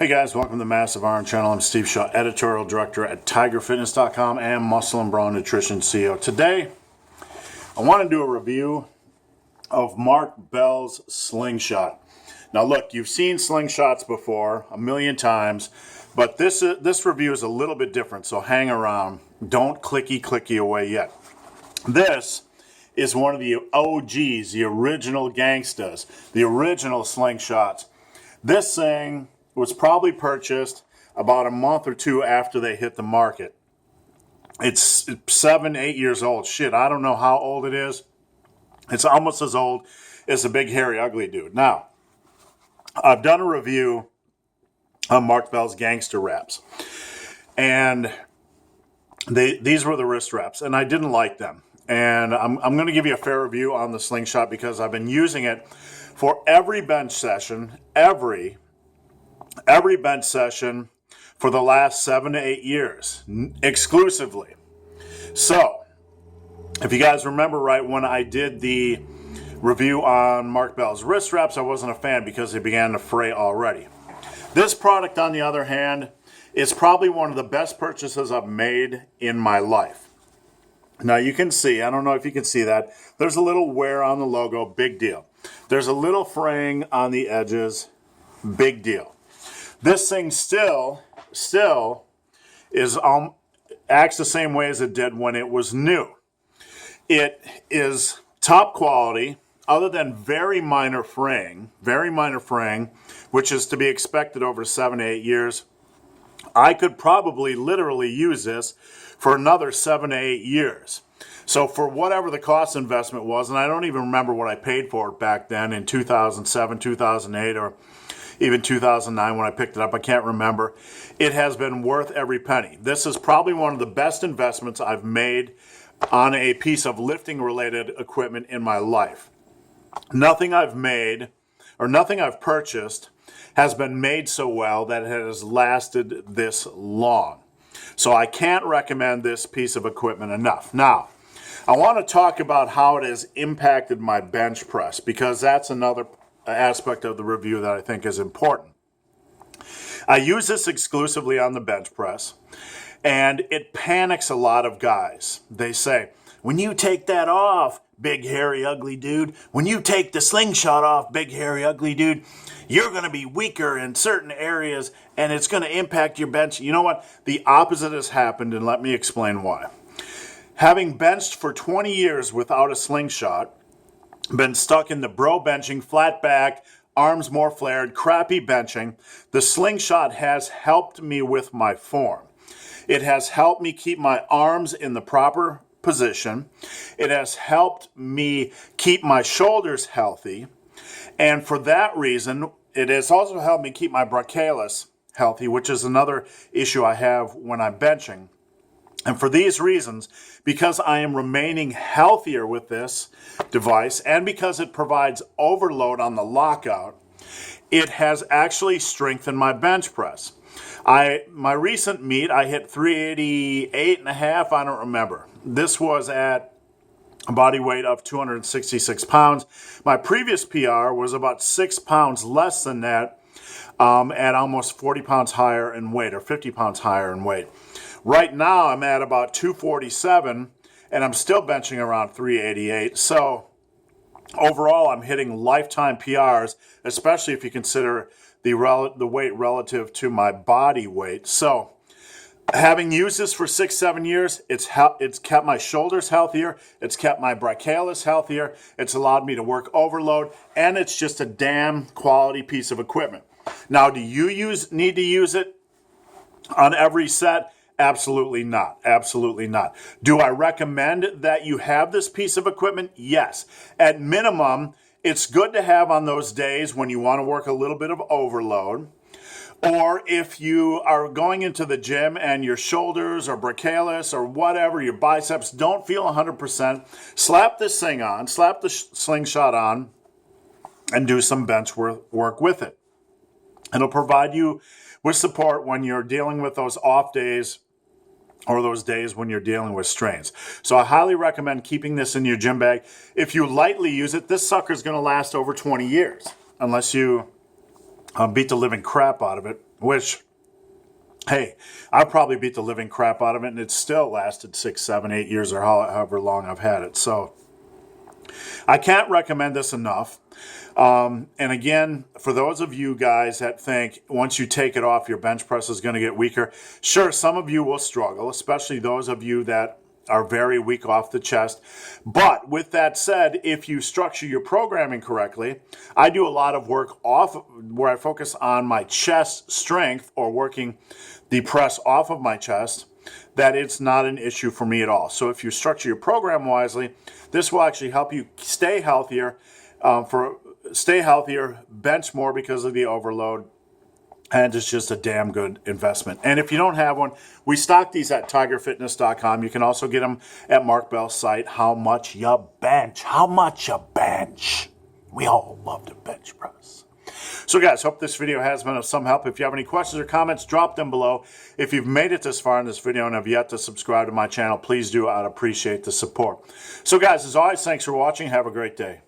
Hey guys, welcome to the Massive Iron Channel. I'm Steve Shaw, editorial director at TigerFitness.com and Muscle and Brawn Nutrition CEO. Today, I want to do a review of Mark Bell's Slingshot. Now look, you've seen Slingshots before a million times, but this review is a little bit different, so hang around. Don't clicky away yet. This is one of the OGs, the original gangstas, the original Slingshots. This thing was probably purchased about a month or two after they hit the market. It's 7-8 years old. Shit, I don't know how old it is. It's almost as old as the Big Hairy Ugly Dude. Now, I've done a review on Mark Bell's Gangster Wraps, and these were the wrist wraps, and I didn't like them. And I'm going to give you a fair review on the Slingshot because I've been using it for every bench session, every bench session for the last 7 to 8 years, exclusively. So, if you guys remember right when I did the review on Mark Bell's wrist wraps, I wasn't a fan because they began to fray already. This product, on the other hand, is probably one of the best purchases I've made in my life. Now you can see, I don't know if you can see that, there's a little wear on the logo, big deal. There's a little fraying on the edges, big deal. This thing still is acts the same way as it did when it was new. It is top quality, other than very minor fraying, which is to be expected over 7 to 8 years. I could probably literally use this for another 7 to 8 years. So for whatever the cost investment was, and I don't even remember what I paid for it back then in 2007, 2008, or even 2009 when I picked it up, I can't remember. It has been worth every penny. This is probably one of the best investments I've made on a piece of lifting related equipment in my life. Nothing I've made or nothing I've purchased has been made so well that it has lasted this long. So I can't recommend this piece of equipment enough. Now, I want to talk about how it has impacted my bench press because that's another aspect of the review that I think is important. I use this exclusively on the bench press, and it panics a lot of guys. They say, when you take that off, Big Hairy Ugly Dude, when you take the Slingshot off, Big Hairy Ugly Dude, you're going to be weaker in certain areas, and it's going to impact your bench. You know what? The opposite has happened, and let me explain why. Having benched for 20 years without a Slingshot, been stuck in the bro benching, flat back, arms more flared, crappy benching, the Slingshot has helped me with my form. It has helped me keep my arms in the proper position. It has helped me keep my shoulders healthy. And for that reason, it has also helped me keep my brachialis healthy, which is another issue I have when I'm benching. And for these reasons, because I am remaining healthier with this device and because it provides overload on the lockout, it has actually strengthened my bench press. My recent meet, I hit 388 and a half, I don't remember. This was at a body weight of 266 pounds. My previous PR was about 6 pounds less than that at almost 40 pounds higher in weight or 50 pounds higher in weight. Right now, I'm at about 247, and I'm still benching around 388. So overall, I'm hitting lifetime PRs, especially if you consider the weight relative to my body weight. So having used this for 6-7 years, it's kept my shoulders healthier, it's kept my brachialis healthier, it's allowed me to work overload, and it's just a damn quality piece of equipment. Now, do you need to use it on every set? Absolutely not. Absolutely not. Do I recommend that you have this piece of equipment? Yes. At minimum, it's good to have on those days when you want to work a little bit of overload. Or if you are going into the gym and your shoulders or brachialis or whatever, your biceps don't feel 100%, slap this thing on, slap the Slingshot on, and do some bench work with it. It'll provide you with support when you're dealing with those off days or those days when you're dealing with strains. So I highly recommend keeping this in your gym bag. If you lightly use it, this sucker is going to last over 20 years, unless you beat the living crap out of it which, hey, I probably beat the living crap out of it, and it still lasted 6, 7, 8 years, or however long I've had it. So I can't recommend this enough. And again, for those of you guys that think once you take it off, your bench press is going to get weaker, sure, some of you will struggle, especially those of you that are very weak off the chest. But with that said, if you structure your programming correctly, I do a lot of work off where I focus on my chest strength or working the press off of my chest, that it's not an issue for me at all. So if you structure your program wisely, this will actually help you stay healthier, bench more because of the overload, and it's just a damn good investment. And if you don't have one, we stock these at tigerfitness.com. You can also get them at Mark Bell's site. How much you bench? How much you bench? We all love to bench press. So guys, hope this video has been of some help. If you have any questions or comments, drop them below. If you've made it this far in this video and have yet to subscribe to my channel, please do. I'd appreciate the support. So guys, as always, thanks for watching. Have a great day.